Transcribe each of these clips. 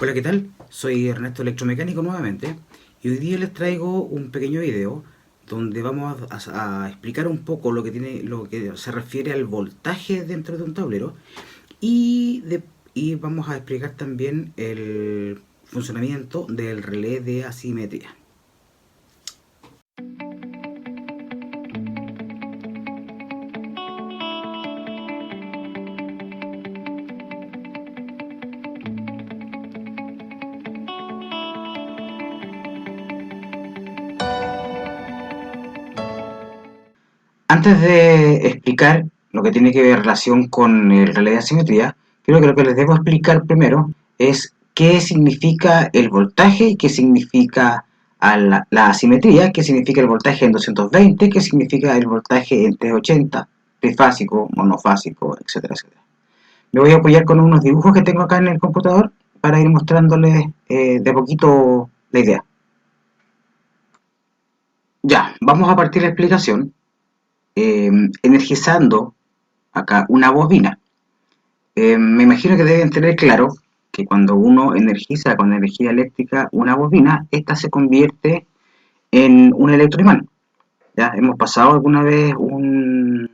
Hola, ¿qué tal? Soy Ernesto Electromecánico nuevamente y hoy día les traigo un pequeño video donde vamos a explicar un poco lo que se refiere al voltaje dentro de un tablero y vamos a explicar también el funcionamiento del relé de asimetría. Antes de explicar lo que tiene que ver relación con el relé de asimetría, creo que lo que les debo explicar primero es qué significa el voltaje y qué significa la asimetría, qué significa el voltaje en 220, qué significa el voltaje en 380, trifásico, monofásico, etcétera, etcétera. Me voy a apoyar con unos dibujos que tengo acá en el computador para ir mostrándoles de a poquito la idea. Ya, vamos a partir la explicación energizando acá una bobina. Me imagino que deben tener claro que cuando uno energiza con energía eléctrica una bobina, esta se convierte en un electroimán. Ya hemos pasado alguna vez un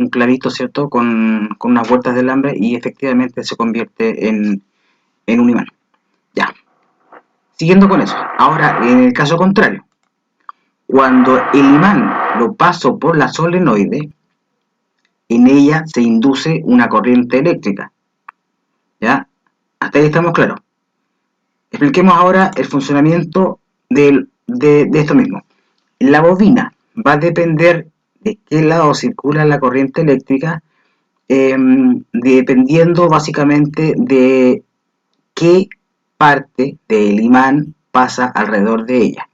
clavito, ¿cierto?, con unas vueltas de alambre y efectivamente se convierte en un imán. Ya, siguiendo con eso. Ahora, en el caso contrario, cuando el imán lo paso por la solenoide, en ella se induce una corriente eléctrica. ¿Ya? Hasta ahí estamos claros. Expliquemos ahora el funcionamiento de esto mismo. La bobina va a depender de qué lado circula la corriente eléctrica, dependiendo básicamente de qué parte del imán pasa alrededor de ella.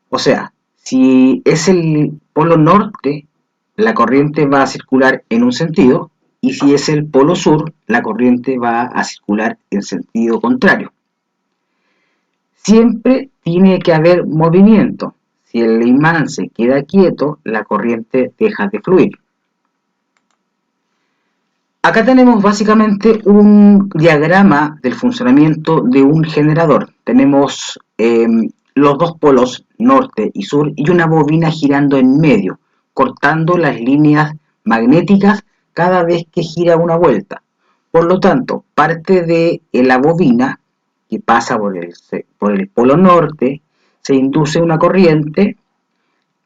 O sea, si es el polo norte, la corriente va a circular en un sentido, y si es el polo sur, la corriente va a circular en sentido contrario. Siempre tiene que haber movimiento. Si el imán se queda quieto, la corriente deja de fluir. Acá tenemos básicamente un diagrama del funcionamiento de un generador. Tenemos los dos polos, norte y sur, y una bobina girando en medio, cortando las líneas magnéticas cada vez que gira una vuelta. Por lo tanto, parte de la bobina que pasa por el polo norte, se induce una corriente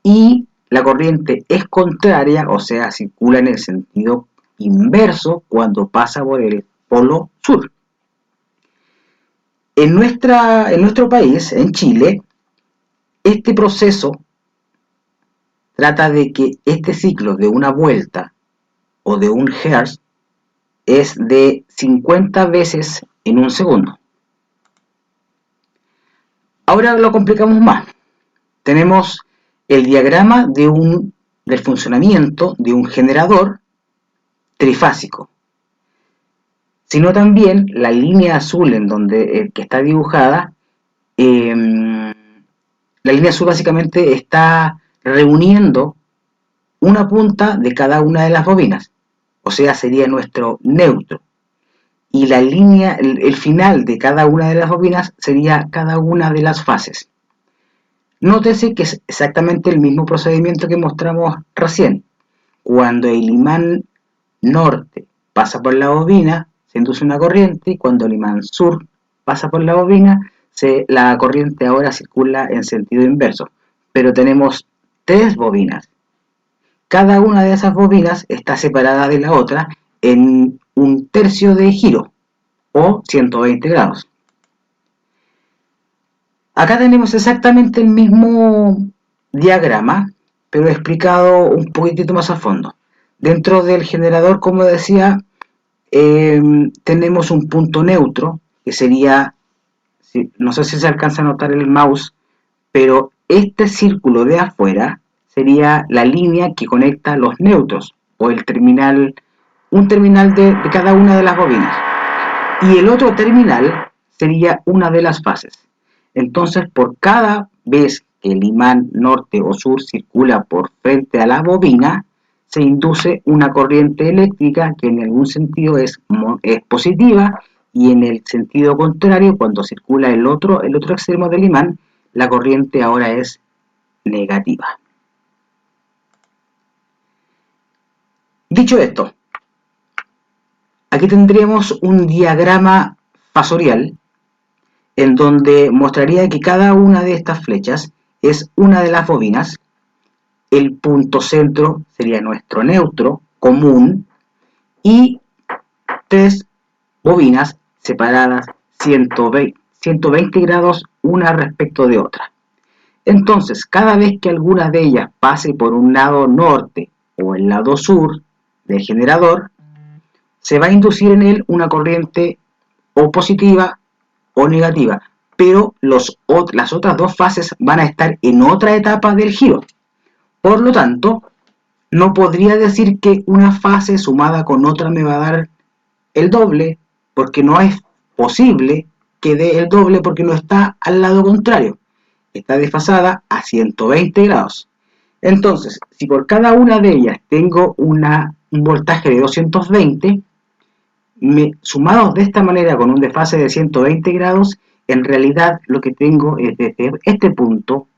y la corriente es contraria, o sea, circula en el sentido inverso cuando pasa por el polo sur. En nuestro país, en Chile, este proceso trata de que este ciclo de una vuelta o de un hertz es de 50 veces en un segundo. Ahora lo complicamos más. Tenemos el diagrama del funcionamiento de un generador trifásico, sino también la línea azul en donde que está dibujada. La línea azul básicamente está reuniendo una punta de cada una de las bobinas, o sea, sería nuestro neutro. Y la línea, el final de cada una de las bobinas sería cada una de las fases. Nótese que es exactamente el mismo procedimiento que mostramos recién. Cuando el imán norte pasa por la bobina, se induce una corriente, y cuando el imán sur pasa por la bobina, la corriente ahora circula en sentido inverso. Pero tenemos tres bobinas. Cada una de esas bobinas está separada de la otra en un tercio de giro, o 120 grados. Acá tenemos exactamente el mismo diagrama, pero explicado un poquitito más a fondo. Dentro del generador, como decía, tenemos un punto neutro, que sería, no sé si se alcanza a notar el mouse, pero este círculo de afuera sería la línea que conecta los neutros, o el terminal, un terminal de cada una de las bobinas. Y el otro terminal sería una de las fases. Entonces, por cada vez que el imán norte o sur circula por frente a la bobina, se induce una corriente eléctrica que en algún sentido es positiva y en el sentido contrario, cuando circula el otro extremo del imán, la corriente ahora es negativa. Dicho esto, aquí tendríamos un diagrama fasorial en donde mostraría que cada una de estas flechas es una de las bobinas. El punto centro sería nuestro neutro común y 3 bobinas separadas 120 grados una respecto de otra. Entonces, cada vez que alguna de ellas pase por un lado norte o el lado sur del generador, se va a inducir en él una corriente o positiva o negativa, pero las otras dos fases van a estar en otra etapa del giro. Por lo tanto, no podría decir que una fase sumada con otra me va a dar el doble, porque no es posible que dé el doble porque no está al lado contrario. Está desfasada a 120 grados. Entonces, si por cada una de ellas tengo un voltaje de 220, sumados de esta manera con un desfase de 120 grados, en realidad lo que tengo es desde este punto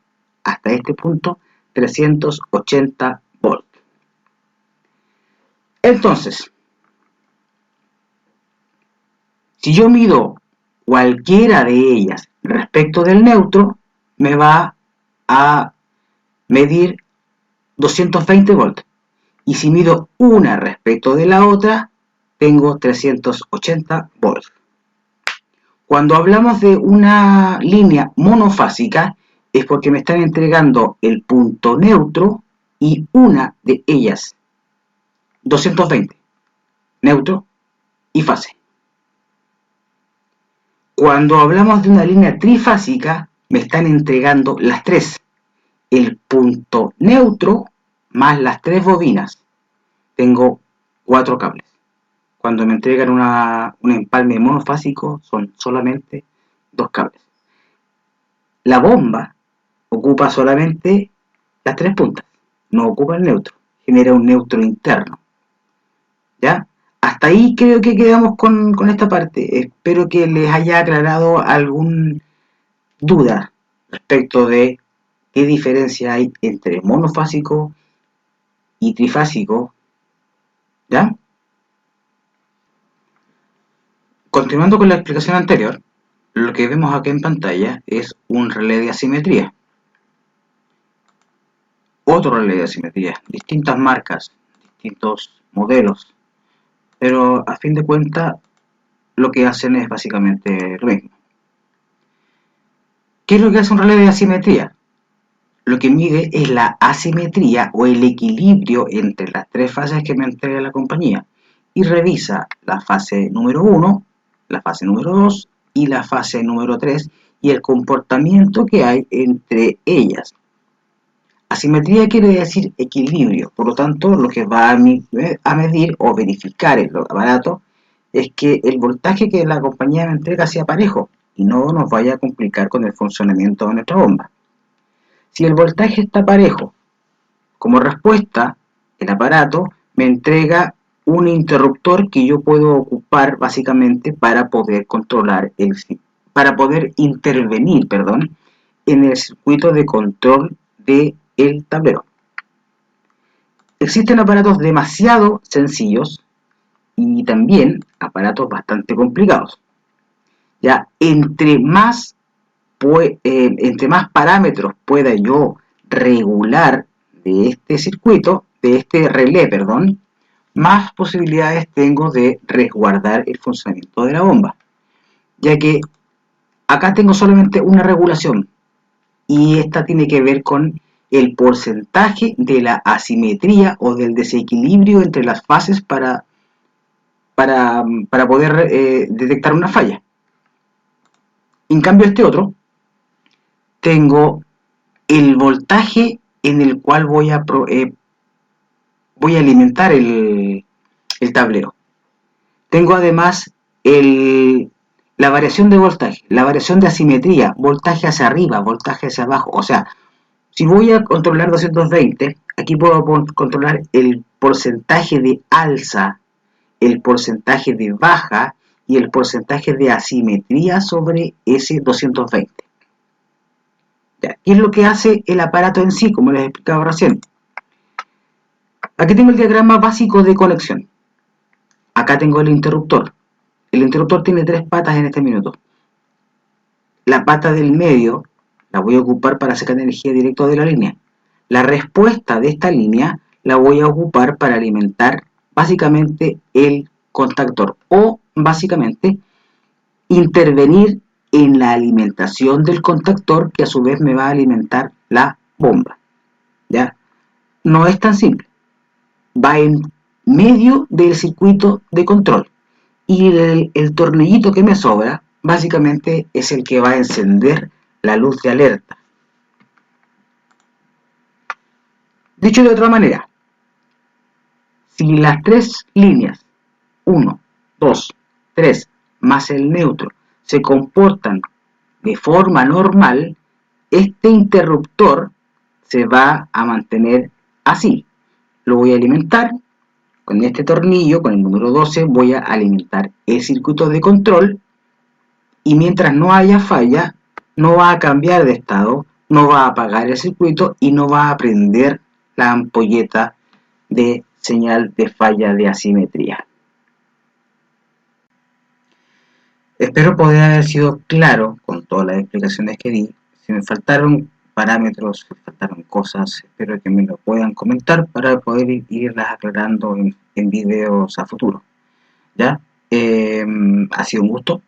hasta este punto 380 volts. Entonces, si yo mido cualquiera de ellas respecto del neutro, me va a medir 220 volts. Y si mido una respecto de la otra, tengo 380 volts. Cuando hablamos de una línea monofásica, es porque me están entregando el punto neutro y una de ellas, 220, neutro y fase. Cuando hablamos de una línea trifásica, me están entregando las tres, el punto neutro más las 3 bobinas. Tengo 4 cables. Cuando me entregan un empalme monofásico, son solamente 2 cables. La bomba ocupa solamente las 3 puntas, no ocupa el neutro, genera un neutro interno. ¿Ya? Hasta ahí creo que quedamos con esta parte. Espero que les haya aclarado alguna duda respecto de qué diferencia hay entre monofásico y trifásico. ¿Ya? Continuando con la explicación anterior, lo que vemos aquí en pantalla es un relé de asimetría. Otro relé de asimetría, distintas marcas, distintos modelos, pero a fin de cuentas lo que hacen es básicamente lo mismo. ¿Qué es lo que hace un relé de asimetría? Lo que mide es la asimetría o el equilibrio entre las 3 fases que me entrega la compañía y revisa la fase número 1, la fase número 2 y la fase número 3 y el comportamiento que hay entre ellas. Asimetría quiere decir equilibrio, por lo tanto lo que va a medir o verificar el aparato es que el voltaje que la compañía me entrega sea parejo y no nos vaya a complicar con el funcionamiento de nuestra bomba. Si el voltaje está parejo, como respuesta, el aparato me entrega un interruptor que yo puedo ocupar básicamente para poder intervenir, en el circuito de control del tablero. Existen aparatos demasiado sencillos y también aparatos bastante complicados. Ya, entre más parámetros pueda yo regular de este circuito, de este relé, más posibilidades tengo de resguardar el funcionamiento de la bomba, ya que acá tengo solamente una regulación y esta tiene que ver con el porcentaje de la asimetría o del desequilibrio entre las fases para poder detectar una falla. En cambio este otro, tengo el voltaje en el cual voy a alimentar el tablero. Tengo además la variación de voltaje, la variación de asimetría, voltaje hacia arriba, voltaje hacia abajo. O sea, si voy a controlar 220, aquí puedo controlar el porcentaje de alza, el porcentaje de baja y el porcentaje de asimetría sobre ese 220. ¿Ya? ¿Qué es lo que hace el aparato en sí, como les explicaba recién? Aquí tengo el diagrama básico de conexión. Acá tengo el interruptor. El interruptor tiene 3 patas en este minuto. La pata del medio la voy a ocupar para sacar energía directa de la línea. La respuesta de esta línea la voy a ocupar para alimentar básicamente el contactor o básicamente intervenir en la alimentación del contactor que a su vez me va a alimentar la bomba. ¿Ya? No es tan simple. Va en medio del circuito de control y el tornillito que me sobra básicamente es el que va a encender la luz de alerta. Dicho de otra manera, si las 3 líneas 1, 2, 3 más el neutro se comportan de forma normal, este interruptor se va a mantener así. Lo voy a alimentar con este tornillo, con el número 12, voy a alimentar el circuito de control y mientras no haya falla, no va a cambiar de estado, no va a apagar el circuito y no va a prender la ampolleta de señal de falla de asimetría. Espero poder haber sido claro con todas las explicaciones que di. Si me faltaron parámetros, si me faltaron cosas, espero que me lo puedan comentar para poder irlas aclarando en videos a futuro. ¿Ya? Ha sido un gusto,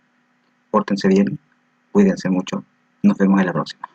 pórtense bien, cuídense mucho, nos vemos en la próxima.